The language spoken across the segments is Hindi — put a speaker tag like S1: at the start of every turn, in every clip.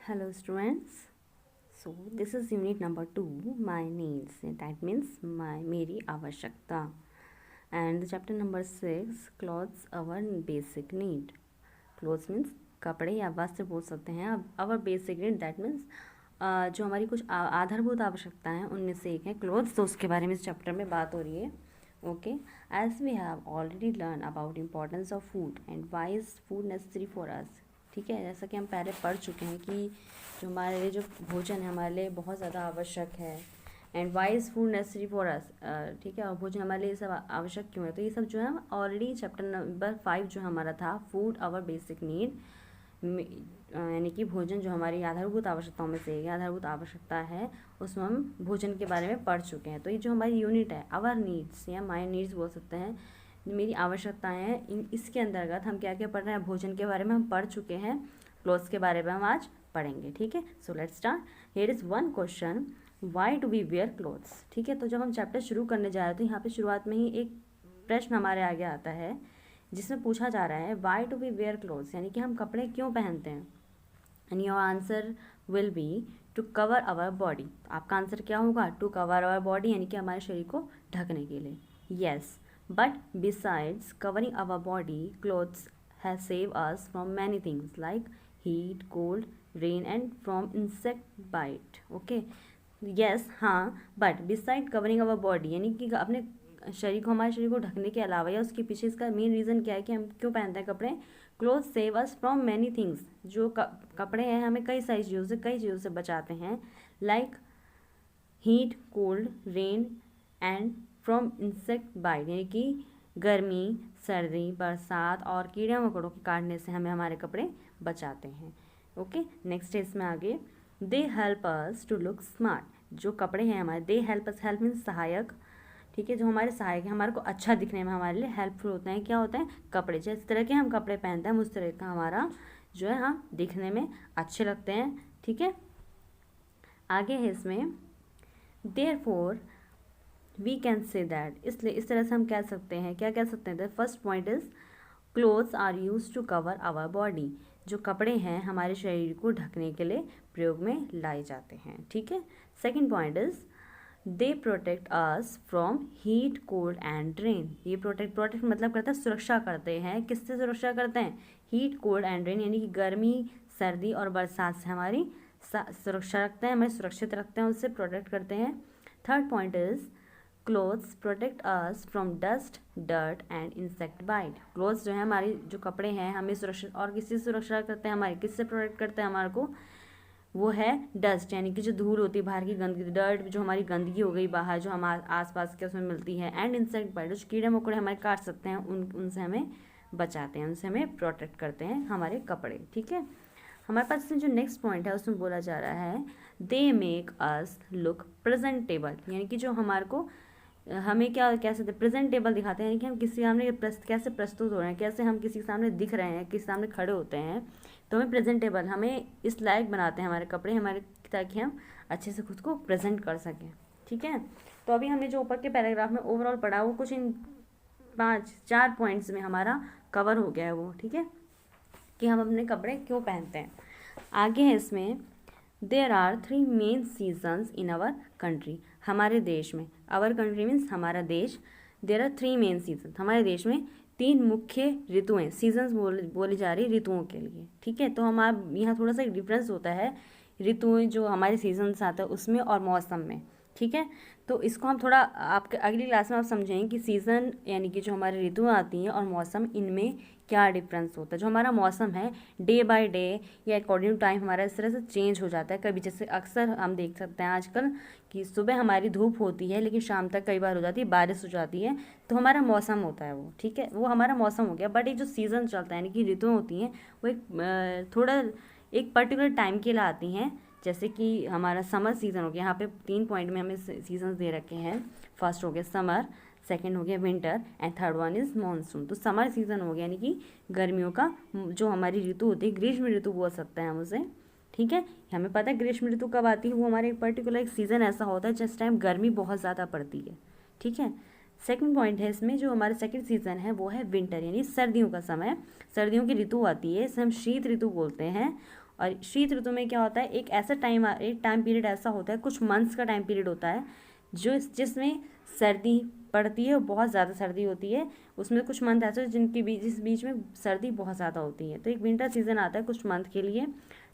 S1: Hello students. So this is unit number 2, my needs. That means मेरी आवश्यकता. And the chapter number 6, clothes our basic need. Clothes means कपड़े या वस्त्र बोल सकते हैं. Our basic need that means जो हमारी कुछ आधारभूत आवश्यकताएं हैं उनमें से एक है क्लोथ्स. तो उसके बारे में इस चैप्टर में बात हो रही है. Okay, as we have already learn about importance of food and why is food necessary for us. ठीक है, जैसा कि हम पहले पढ़ चुके हैं कि जो हमारे लिए जो भोजन है हमारे लिए बहुत ज़्यादा आवश्यक है. And why is food necessary for us. ठीक है, और भोजन हमारे लिए सब आवश्यक क्यों है. तो ये सब जो है ऑलरेडी चैप्टर नंबर 5 जो हमारा था, फूड आवर बेसिक नीड, यानी कि भोजन जो हमारी आधारभूत आवश्यकताओं में से एक आधारभूत आवश्यकता है, उसमें हम भोजन के बारे में पढ़ चुके हैं. तो ये जो हमारी यूनिट है, आवर नीड्स या माई नीड्स बोल सकते हैं, मेरी आवश्यकताएं हैं, इसके अंतर्गत हम क्या क्या पढ़ रहे हैं. भोजन के बारे में हम पढ़ चुके हैं, क्लोथ्स के बारे में हम आज पढ़ेंगे. ठीक है, so let's start. Here is one question, why do we wear clothes. ठीक है, तो जब हम चैप्टर शुरू करने जा रहे हैं तो यहाँ पे शुरुआत में ही एक प्रश्न हमारे आगे आता है जिसमें पूछा जा रहा है why do we wear clothes, यानी कि हम कपड़े क्यों पहनते हैं. And your answer will be to cover our body. आपका आंसर क्या होगा? टू कवर आवर बॉडी, यानी कि हमारे शरीर को ढकने के लिए. Yes, but besides covering our body, clothes have save us from many things like heat, cold, rain and from insect bite. Okay, yes, हाँ, but beside covering our body, यानी कि अपने शरीर को, हमारे शरीर को ढकने के अलावा या उसके पीछे इसका मेन रीज़न क्या है कि हम क्यों पहनते हैं कपड़े. Cloth save us from many things. जो कपड़े हैं हमें कई सारी चीज़ों से बचाते हैं. Like heat, cold, rain and from insect bite, यानी कि गर्मी, सर्दी, बरसात और कीड़े मकोड़ों के काटने से हमें हमारे कपड़े बचाते हैं. ओके, नेक्स्ट है इसमें आगे, they help us to look smart. जो कपड़े हैं हमारे, they help us, help means सहायक. ठीक है, जो हमारे सहायक है, हमारे को अच्छा दिखने में हमारे लिए हेल्पफुल होते हैं. क्या होते हैं? कपड़े. जिस तरह के हम कपड़े पहनते हैं उस तरह का हमारा जो है हम दिखने में अच्छे लगते हैं. ठीक है, आगे है इसमें, therefore we can say that, इसलिए इस तरह से हम कह सकते हैं. क्या कह सकते हैं? The first point is clothes are use to cover our body. जो कपड़े हैं हमारे शरीर को ढकने के लिए प्रयोग में लाए जाते हैं. ठीक है, second point is they protect us from heat, cold and rain. ये प्रोटेक्ट मतलब करता है सुरक्षा करते हैं. किससे सुरक्षा करते हैं? हीट, कोल्ड एंड रेन, यानी कि गर्मी, सर्दी और बरसात से हमारी सुरक्षा रखते हैं, हमें सुरक्षित रखते हैं, उससे प्रोटेक्ट करते हैं. Third point is clothes protect us from dust, dirt and insect bite. Clothes जो है हमारी, जो कपड़े हैं, हमें सुरक्षित और किससे सुरक्षा करते हैं? हमारे किससे प्रोटेक्ट करते हैं हमारे को? वो है डस्ट, यानी कि जो धूल होती है, बाहर की गंदगी, डर्ट जो हमारी गंदगी हो गई बाहर जो हमारे आसपास के उसमें मिलती है, एंड इंसेक्ट बाइट, जो कीड़े मकोड़े हमारे काट सकते हैं, उनसे हमें बचाते हैं, उनसे हमें प्रोटेक्ट करते हैं हमारे कपड़े. ठीक है, हमारे पास इसमें जो नेक्स्ट पॉइंट है उसमें बोला जा रहा है they make us look presentable, यानी कि जो हमारे को हमें क्या कह सकते हैं, प्रेजेंटेबल दिखाते हैं, यानी कि हम किसी सामने कैसे प्रस्तुत हो रहे हैं, कैसे हम किसी के सामने दिख रहे हैं, किसी सामने खड़े होते हैं, तो हमें प्रेजेंटेबल, हमें इस लायक बनाते हैं हमारे कपड़े हमारे, ताकि हम अच्छे से खुद को प्रेजेंट कर सकें. ठीक है, तो अभी हमने जो ऊपर के पैराग्राफ में ओवरऑल पढ़ा वो कुछ इन 4 पॉइंट्स में हमारा कवर हो गया है वो. ठीक है, कि हम अपने कपड़े क्यों पहनते हैं. आगे है इसमें, there are 3 main seasons in our country. हमारे देश में, आवर कंट्री मीन्स हमारा देश, देयर आर 3 मेन सीजन. हमारे देश में 3 मुख्य ऋतुएं, सीजन्स बोली जा रही ऋतुओं के लिए. ठीक है, तो हमारा यहाँ थोड़ा सा डिफरेंस होता है ऋतुएं जो हमारे सीजन्स आते हैं उसमें और मौसम में. ठीक है, तो इसको हम थोड़ा आपके अगली क्लास में आप समझेंगे कि सीज़न यानी कि जो हमारी ऋतुएं आती हैं और मौसम, इनमें क्या डिफरेंस होता है. जो हमारा मौसम है डे बाय डे या अकॉर्डिंग टू टाइम हमारा इस तरह से चेंज हो जाता है. कभी जैसे अक्सर हम देख सकते हैं आजकल कि सुबह हमारी धूप होती है लेकिन शाम तक कई बार हो जाती है बारिश हो जाती है, तो हमारा मौसम होता है वो. ठीक है, वो हमारा मौसम हो गया. बट ये जो सीज़न चलता है यानी कि ऋतुएं होती हैं वो थोड़ा एक पर्टिकुलर टाइम के लिए आती हैं. जैसे कि हमारा समर सीज़न हो गया, यहाँ पे 3 पॉइंट में हमें सीजन्स दे रखे हैं. फर्स्ट हो गया समर, सेकेंड हो गया winter and third one is monsoon. तो समर सीज़न हो गया यानी कि गर्मियों का जो हमारी ऋतु होती है, ग्रीष्म ऋतु बोल सकते हैं हम उसे. ठीक है, हमें पता है ग्रीष्म ऋतु कब आती है, वो हमारे एक पर्टिकुलर एक सीज़न ऐसा होता है जिस टाइम गर्मी बहुत ज़्यादा पड़ती है. ठीक है, सेकंड पॉइंट है इसमें, जो हमारा सेकंड सीज़न है वो है विंटर, यानी सर्दियों का समय, सर्दियों की ऋतु आती है, इसे हम शीत ऋतु बोलते हैं. और शीत ऋतु में क्या होता है, एक टाइम पीरियड ऐसा होता है, कुछ मंथ्स का टाइम पीरियड होता है जिसमें सर्दी पड़ती है, बहुत ज़्यादा सर्दी होती है। उसमें कुछ मंथ ऐसे जिस बीच में सर्दी बहुत ज़्यादा होती है। तो एक विंटर सीजन आता है कुछ मंथ के लिए।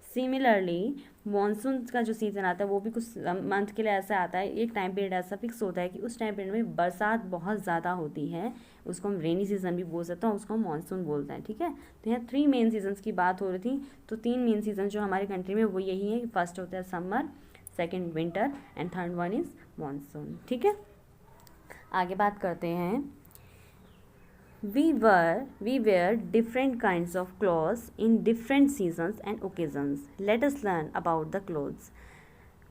S1: सिमिलरली मानसून का जो सीज़न आता है वो भी कुछ मंथ के लिए ऐसा आता है, एक टाइम पीरियड ऐसा फिक्स होता है कि उस टाइम पीरियड में बरसात बहुत ज़्यादा होती है, उसको हम रेनी सीजन भी बोल सकते हैं, उसको हम मानसून बोलते हैं। ठीक है, तो यहाँ 3 मेन सीजन्स की बात हो रही थी। तो 3 मेन सीजन जो हमारे कंट्री में वो यही है, फर्स्ट होता है summer, second winter and third one is monsoon. ठीक है, आगे बात करते हैं। We wear different kinds of clothes in different seasons and occasions. Let us learn about the clothes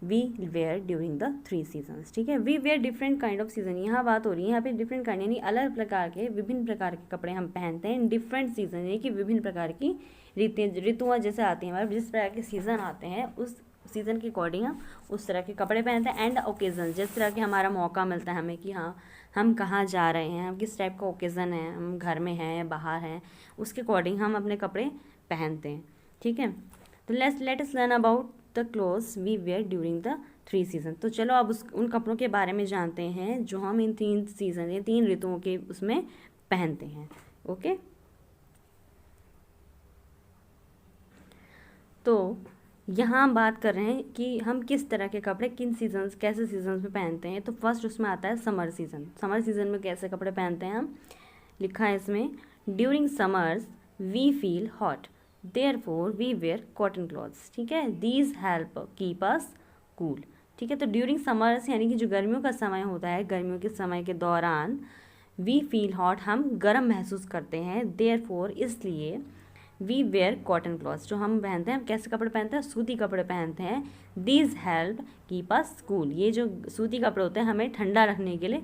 S1: we wear during the 3 seasons. ठीक है, we wear different kind of season, यहाँ बात हो रही है यहाँ पे different kind यानी अलग प्रकार के, विभिन्न प्रकार के कपड़े हम पहनते हैं। different season यानी कि विभिन्न प्रकार की ऋतुआं जैसे आती हैं, हमारे जिस प्रकार के सीज़न आते हैं उस सीज़न के अकॉर्डिंग हम उस तरह के कपड़े पहनते हैं। एंड ओकेज़न, जिस तरह के हमारा मौका मिलता है हमें कि हाँ हम कहाँ जा रहे हैं, हम किस टाइप का ओकेज़न है, हम घर में हैं या बाहर हैं, उसके अकॉर्डिंग हम अपने कपड़े पहनते हैं। ठीक है, तो let us learn about the clothes we wear during the 3 season. तो चलो अब उन कपड़ों के बारे में जानते हैं जो हम इन 3 सीजन या 3 ऋतुओं के उसमें पहनते हैं। ओके, तो यहाँ हम बात कर रहे हैं कि हम किस तरह के कपड़े किन सीजन्स कैसे सीजन्स में पहनते हैं। तो फर्स्ट उसमें आता है समर सीज़न। समर सीज़न में कैसे कपड़े पहनते हैं हम, लिखा है इसमें, during summers we feel hot therefore we wear cotton clothes. ठीक है, these help keep us cool. ठीक है, तो ड्यूरिंग समर्स यानी कि जो गर्मियों का समय होता है, गर्मियों के समय के दौरान वी फील हॉट, हम गर्म महसूस करते हैं, देयरफॉर इसलिए वी वेयर कॉटन क्लॉथ्स, जो हम पहनते हैं, हम कैसे कपड़े पहनते हैं, सूती कपड़े पहनते हैं। These help keep us cool, ये जो सूती कपड़े होते हैं हमें ठंडा रखने के लिए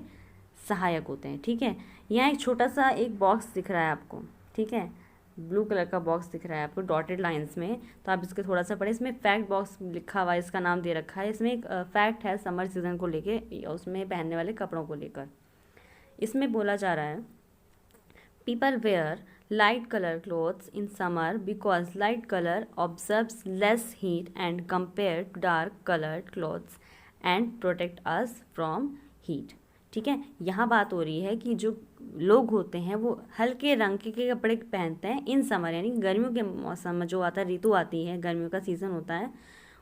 S1: सहायक होते हैं। ठीक है, यहाँ एक छोटा सा एक बॉक्स दिख रहा है आपको, ठीक है, ब्लू कलर का बॉक्स दिख रहा है आपको डॉटेड लाइंस में, तो आप इसके थोड़ा सा पढ़े। इसमें फैक्ट बॉक्स लिखा हुआ है, इसका नाम दे रखा है। इसमें एक फैक्ट है समर सीजन को लेके, उसमें पहनने वाले कपड़ों को लेकर। इसमें बोला जा रहा है, people wear light color clothes in summer because light color absorbs less heat and compared to dark colored clothes and protect us from heat। ठीक है, यहाँ बात हो रही है कि जो लोग होते हैं वो हल्के रंग के कपड़े पहनते हैं इन समर यानी गर्मियों के मौसम में, जो आता है ऋतु आती है, गर्मियों का सीज़न होता है,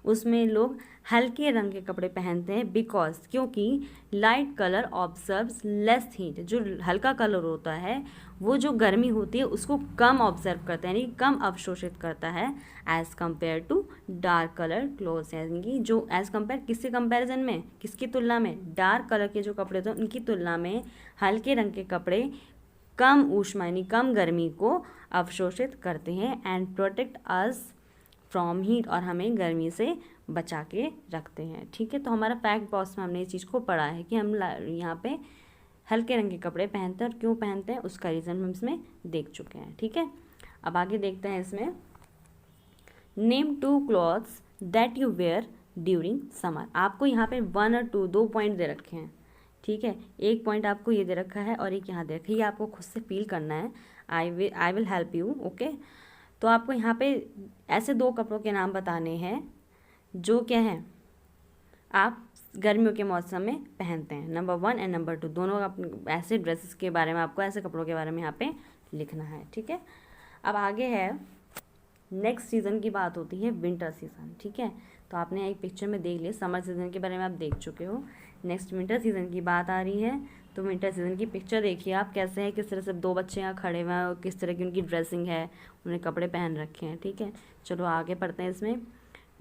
S1: उसमें लोग हल्के रंग के कपड़े पहनते हैं। बिकॉज, क्योंकि light colour observes less heat, जो हल्का कलर होता है वो जो गर्मी होती है उसको कम ऑब्जर्व करता है यानी कम अवशोषित करता है, as compare to dark colour clothes, यानी कि जो एज़ कम्पेयर किसके कंपैरिजन में, किसकी तुलना में, डार्क कलर के जो कपड़े थे उनकी तुलना में हल्के रंग के कपड़े कम ऊष्मा यानी कम गर्मी को अवशोषित करते हैं। And protect us from heat, और हमें गर्मी से बचा के रखते हैं। ठीक है, तो हमारा फैक्ट बॉक्स में हमने इस चीज़ को पढ़ा है कि हम यहाँ पे हल्के रंग के कपड़े पहनते हैं, और क्यों पहनते हैं उसका रीज़न हम इसमें देख चुके हैं। ठीक है, अब आगे देखते हैं इसमें, name 2 clothes that you wear during summer. आपको यहाँ पे 1 और 2 पॉइंट दे रखे हैं। ठीक है, एक पॉइंट आपको ये दे रखा है और एक यहाँ दे रखा है, ये आपको खुद से फील करना है। I will help you. Okay, तो आपको यहाँ पे ऐसे 2 कपड़ों के नाम बताने हैं जो क्या है आप गर्मियों के मौसम में पहनते हैं। नंबर 1 एंड नंबर 2 दोनों ऐसे ड्रेसेस के बारे में, आपको ऐसे कपड़ों के बारे में यहाँ पे लिखना है। ठीक है, अब आगे है नेक्स्ट सीज़न की बात होती है विंटर सीज़न। ठीक है, तो आपने एक पिक्चर में देख लिया, समर सीज़न के बारे में आप देख चुके हो, नेक्स्ट विंटर सीज़न की बात आ रही है। तो विंटर सीज़न की पिक्चर देखिए आप कैसे है, किस तरह से 2 बच्चे यहाँ खड़े हुए हैं और किस तरह की उनकी ड्रेसिंग है, उन्हें कपड़े पहन रखे हैं। ठीक है, चलो आगे पढ़ते हैं इसमें।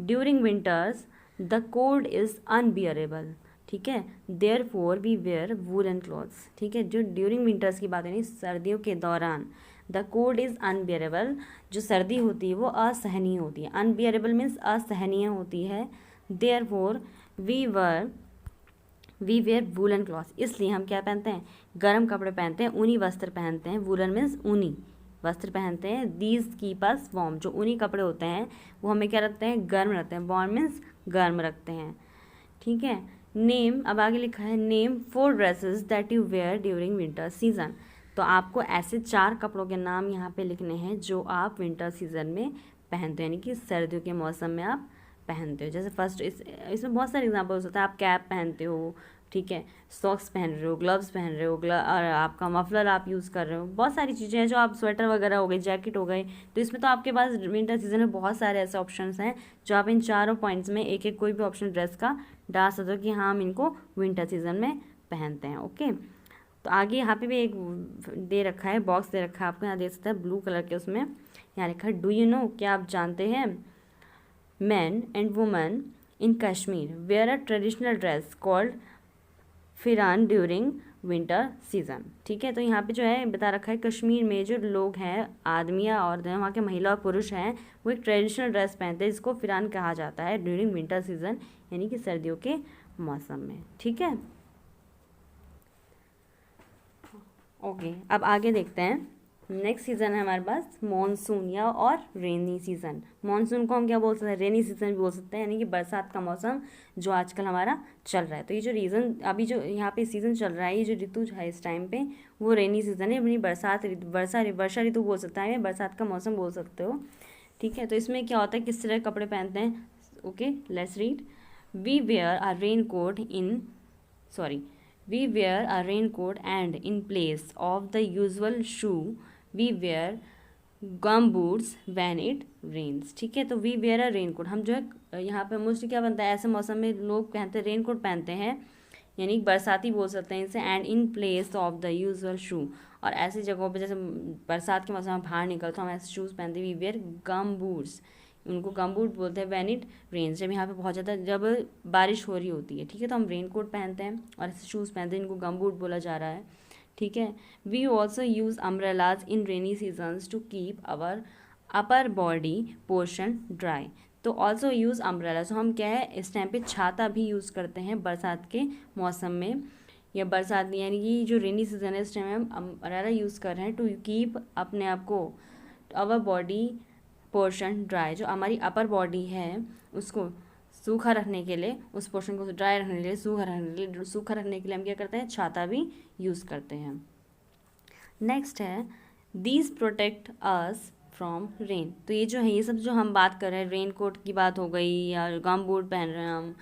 S1: During winters the cold is unbearable. ठीक है, therefore we wear woollen clothes. ठीक है, जो ड्यूरिंग विंटर्स की बात है, सर्दियों के दौरान, द कोल्ड इज़ अनबियरेबल, जो सर्दी होती है वो असहनीय होती है। अनबियरेबल मीन्स असहनीय होती है। Therefore we wear woollen clothes, इसलिए हम क्या पहनते हैं, गर्म कपड़े पहनते हैं, ऊनी वस्त्र पहनते हैं। वूलन मीन्स ऊनी वस्त्र पहनते हैं। दीज कीप अस वार्म, जो ऊनी कपड़े होते हैं वो हमें क्या रखते हैं, गर्म रखते हैं। वार्म मीन्स गर्म रखते हैं। ठीक है, नेम, अब आगे लिखा है, name 4 dresses that you wear during winter season. तो आपको ऐसे 4 कपड़ों के नाम यहाँ पे लिखने हैं जो आप विंटर सीजन में पहनते हो, यानी कि सर्दियों के मौसम में आप पहनते हो। जैसे फर्स्ट इसमें बहुत सारे एग्जांपल्स होते हैं। आप कैप पहनते हो, ठीक है, सॉक्स पहन रहे हो, ग्लव्स पहन रहे हो, और आपका मफलर आप यूज़ कर रहे हो, बहुत सारी चीज़ें हैं जो आप, स्वेटर वगैरह हो गई, जैकेट हो गई। तो इसमें तो आपके पास विंटर सीजन में बहुत सारे ऐसे ऑप्शंस हैं जो आप इन चारों पॉइंट्स में एक एक कोई भी ऑप्शन ड्रेस का डाल सकते हो कि हाँ हम इनको विंटर सीजन में पहनते हैं। ओके, तो आगे यहाँ पे भी एक दे रखा है, बॉक्स दे रखा है आपको, यहाँ देख सकते हैं ब्लू कलर के, उसमें यहाँ लिखा है डू यू नो, क्या आप जानते हैं, man and women in Kashmir wear a traditional dress called pheran during winter season. ठीक है, तो यहाँ पे जो है बता रखा है, कश्मीर में जो लोग हैं, आदमी या औरतें, वहाँ के महिला और पुरुष हैं, वो एक ट्रेडिशनल ड्रेस पहनते हैं जिसको फिरान कहा जाता है ड्यूरिंग विंटर सीजन, यानी कि सर्दियों के मौसम में। ठीक है, ओके, अब आगे देखते हैं। नेक्स्ट सीज़न है हमारे पास मॉनसून या और रेनी सीज़न। मॉनसून को हम क्या बोल सकते हैं, रेनी सीज़न भी बोल सकते हैं, यानी कि बरसात का मौसम जो आजकल हमारा चल रहा है। तो ये जो रीज़न अभी जो यहाँ पे सीज़न चल रहा है, ये जो ऋतु है इस टाइम पे, वो रेनी सीज़न है, अपनी वर्षा ऋतु बोल सकता है, बरसात का मौसम बोल सकते हो। ठीक है, तो इसमें क्या होता है, किस तरह के कपड़े पहनते हैं। Okay, let's read. We wear our raincoat in We wear a raincoat and in place of the usual shoe, we wear gum boots when it rains। ठीक है, तो we wear a raincoat, हम जो है यहाँ पे मोस्टली क्या बनता है, ऐसे मौसम में लोग पहनते हैं रेनकोट पहनते हैं, यानी बरसाती बोल सकते हैं इसे, and in place of the usual shoe, और ऐसी जगहों पे जैसे बरसात के मौसम में बाहर निकलते हम ऐसे शूज़ पहनते हैं, वी वेयर गम बूट्स, उनको गमबूट बोलते हैं, वैन इट रेन्स, जब यहाँ पे बहुत ज़्यादा जब बारिश हो रही होती है। ठीक है, तो हम रेन कोट पहनते हैं और ऐसे शूज़ पहनते हैं, इनको गमबूट बोला जा रहा है। ठीक है, we also use umbrellas in rainy seasons to keep our upper body portion dry. तो ऑल्सो यूज़ अम्ब्रेला, तो हम क्या है इस टाइम पे छाता भी यूज़ करते हैं बरसात के मौसम में, या बरसात यानी कि जो रेनी सीजन है इस टाइम में हम अम्ब्रेला यूज़ कर रहे हैं टू कीप अपने आप को, आवर बॉडी पोर्शन ड्राई, जो हमारी अपर बॉडी है उसको सूखा रखने के लिए, उस पोर्शन को ड्राई रखने के लिए, सूखा रखने के लिए हम क्या करते हैं, छाता भी यूज़ करते हैं। नेक्स्ट है these protect us from rain. तो ये जो है, ये सब जो हम बात कर रहे हैं, रेन कोट की बात हो गई, या गम बूट पहन रहे हैं हम,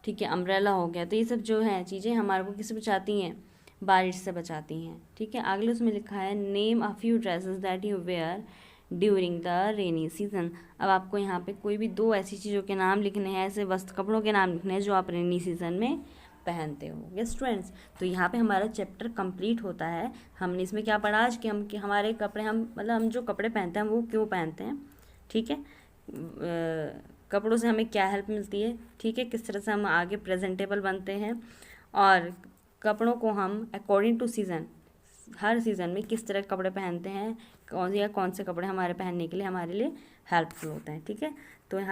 S1: ठीक है, अम्ब्रेला हो गया, तो ये सब जो है चीज़ें हमारे को किससे बचाती हैं, बारिश से बचाती हैं। ठीक है, अगले उसमें लिखा है name a few dresses that you wear during the rainy season. अब आपको यहाँ पे कोई भी दो ऐसी चीज़ों के नाम लिखने हैं, ऐसे वस्त्र कपड़ों के नाम लिखने हैं जो आप रेनी सीजन में पहनते हो। यस स्टूडेंट्स, तो यहाँ पे हमारा चैप्टर कंप्लीट होता है। हमने इसमें क्या पढ़ा आज कि हमारे कपड़े, हम मतलब हम जो कपड़े पहनते हैं वो क्यों पहनते हैं। ठीक है, कपड़ों से हमें क्या हेल्प मिलती है, ठीक है, किस तरह से हम आगे प्रेजेंटेबल बनते हैं, और कपड़ों को हम अकॉर्डिंग टू सीज़न, हर सीज़न में किस तरह के कपड़े पहनते हैं, कौन से कपड़े हमारे पहनने के लिए हमारे लिए हेल्पफुल होते हैं। ठीक है, तो यहाँ